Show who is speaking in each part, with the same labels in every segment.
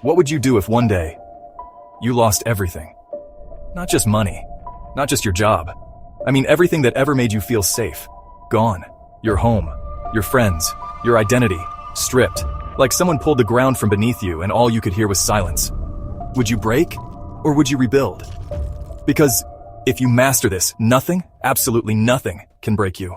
Speaker 1: What would you do if one day you lost everything? Not just money, not just your job. I mean everything that ever made you feel safe. Gone. Your home, your friends, your identity, stripped. Like someone pulled the ground from beneath you and all you could hear was silence. Would you break or would you rebuild? Because if you master this, nothing, absolutely nothing, can break you.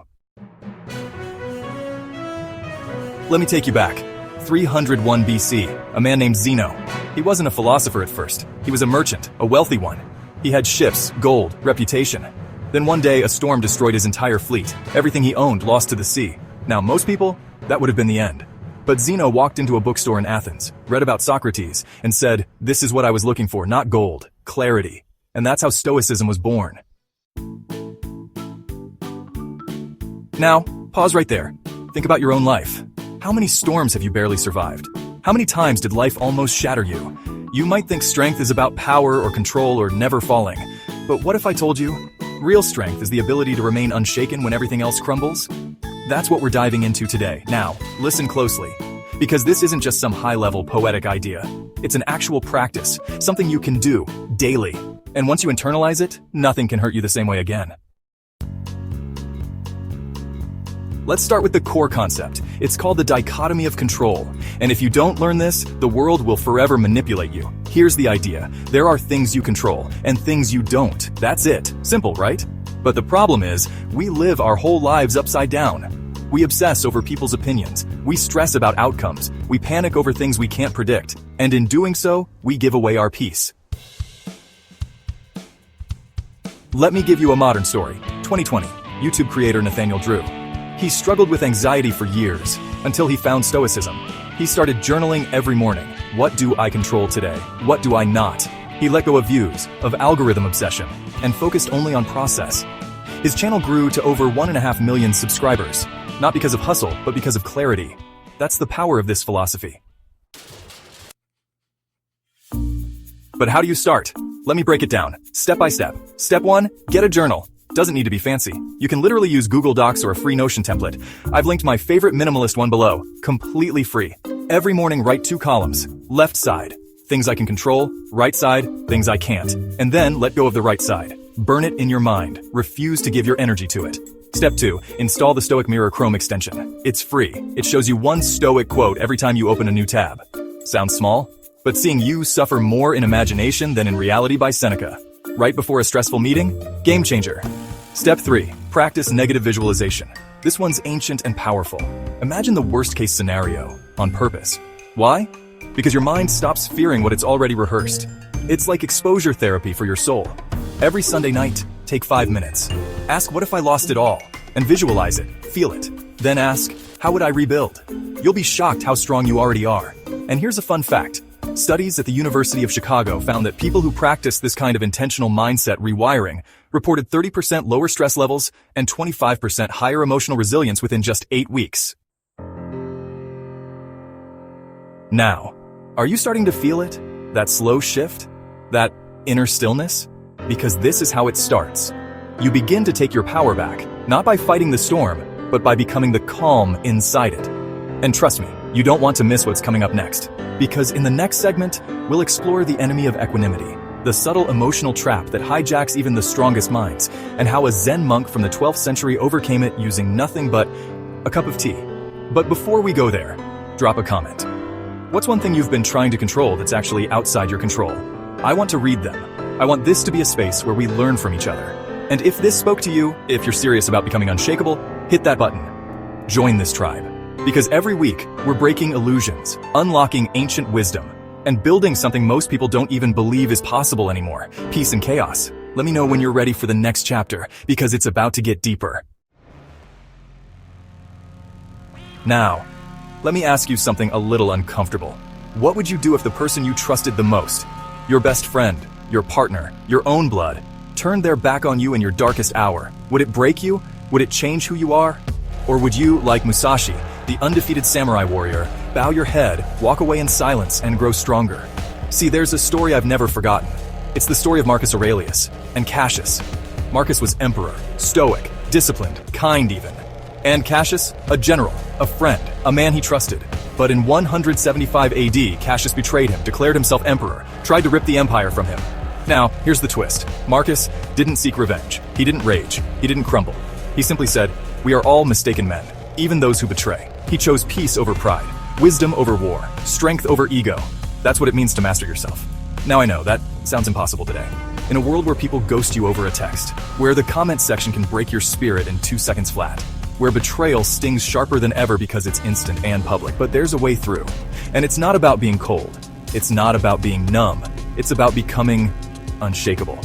Speaker 1: Let me take you back. 301 BC, a man named Zeno. He wasn't a philosopher at first. He was a merchant, a wealthy one. He had ships, gold, reputation. Then one day, a storm destroyed his entire fleet. Everything he owned lost to the sea. Now, most people, that would have been the end. But Zeno walked into a bookstore in Athens, read about Socrates, and said, "This is what I was looking for, not gold, clarity." And that's how Stoicism was born. Now, pause right there. Think about your own life. How many storms have you barely survived? How many times did life almost shatter you? You might think strength is about power or control or never falling. But what if I told you, real strength is the ability to remain unshaken when everything else crumbles? That's what we're diving into today. Now, listen closely, because this isn't just some high-level poetic idea. It's an actual practice, something you can do daily. And once you internalize it, nothing can hurt you the same way again. Let's start with the core concept. It's called the dichotomy of control. And if you don't learn this, the world will forever manipulate you. Here's the idea. There are things you control and things you don't. That's it. Simple, right? But the problem is, we live our whole lives upside down. We obsess over people's opinions. We stress about outcomes. We panic over things we can't predict. And in doing so, we give away our peace. Let me give you a modern story. 2020, YouTube creator Nathaniel Drew. He struggled with anxiety for years, until he found Stoicism. He started journaling every morning. What do I control today? What do I not? He let go of views, of algorithm obsession, and focused only on process. His channel grew to over 1.5 million subscribers, not because of hustle, but because of clarity. That's the power of this philosophy. But how do you start? Let me break it down, step by step. Step 1, get a journal. Doesn't need to be fancy. You can literally use Google Docs or a free Notion template. I've linked my favorite minimalist one below, completely free. Every morning write 2 columns, left side, things I can control, right side, things I can't. And then let go of the right side. Burn it in your mind. Refuse to give your energy to it. Step 2, install the Stoic Mirror Chrome extension. It's free. It shows you one Stoic quote every time you open a new tab. Sounds small? But seeing you suffer more in imagination than in reality by Seneca. Right before a stressful meeting? Game changer. Step 3, practice negative visualization. This one's ancient and powerful. Imagine the worst case scenario, on purpose. Why? Because your mind stops fearing what it's already rehearsed. It's like exposure therapy for your soul. Every Sunday night, take 5 minutes. Ask, what if I lost it all? And visualize it, feel it. Then ask, how would I rebuild? You'll be shocked how strong you already are. And here's a fun fact. Studies at the University of Chicago found that people who practice this kind of intentional mindset rewiring reported 30% lower stress levels and 25% higher emotional resilience within just 8 weeks. Now, are you starting to feel it? That slow shift? That inner stillness? Because this is how it starts. You begin to take your power back, not by fighting the storm, but by becoming the calm inside it. And trust me, you don't want to miss what's coming up next. Because in the next segment, we'll explore the enemy of equanimity, the subtle emotional trap that hijacks even the strongest minds, and how a Zen monk from the 12th century overcame it using nothing but a cup of tea. But before we go there, drop a comment. What's one thing you've been trying to control that's actually outside your control? I want to read them. I want this to be a space where we learn from each other. And if this spoke to you, if you're serious about becoming unshakable, hit that button. Join this tribe. Because every week, we're breaking illusions, unlocking ancient wisdom, and building something most people don't even believe is possible anymore. Peace and chaos. Let me know when you're ready for the next chapter, because it's about to get deeper. Now, let me ask you something a little uncomfortable. What would you do if the person you trusted the most, your best friend, your partner, your own blood, turned their back on you in your darkest hour? Would it break you? Would it change who you are? Or would you, like Musashi, the undefeated samurai warrior, bow your head, walk away in silence, and grow stronger? See, there's a story I've never forgotten. It's the story of Marcus Aurelius and Cassius. Marcus was emperor, stoic, disciplined, kind even. And Cassius, a general, a friend, a man he trusted. But in 175 AD, Cassius betrayed him, declared himself emperor, tried to rip the empire from him. Now, here's the twist. Marcus didn't seek revenge. He didn't rage. He didn't crumble. He simply said, "We are all mistaken men, even those who betray." He chose peace over pride, wisdom over war, strength over ego. That's what it means to master yourself. Now I know, that sounds impossible today. In a world where people ghost you over a text, where the comment section can break your spirit in 2 seconds flat, where betrayal stings sharper than ever because it's instant and public, but there's a way through. And it's not about being cold. It's not about being numb. It's about becoming unshakable.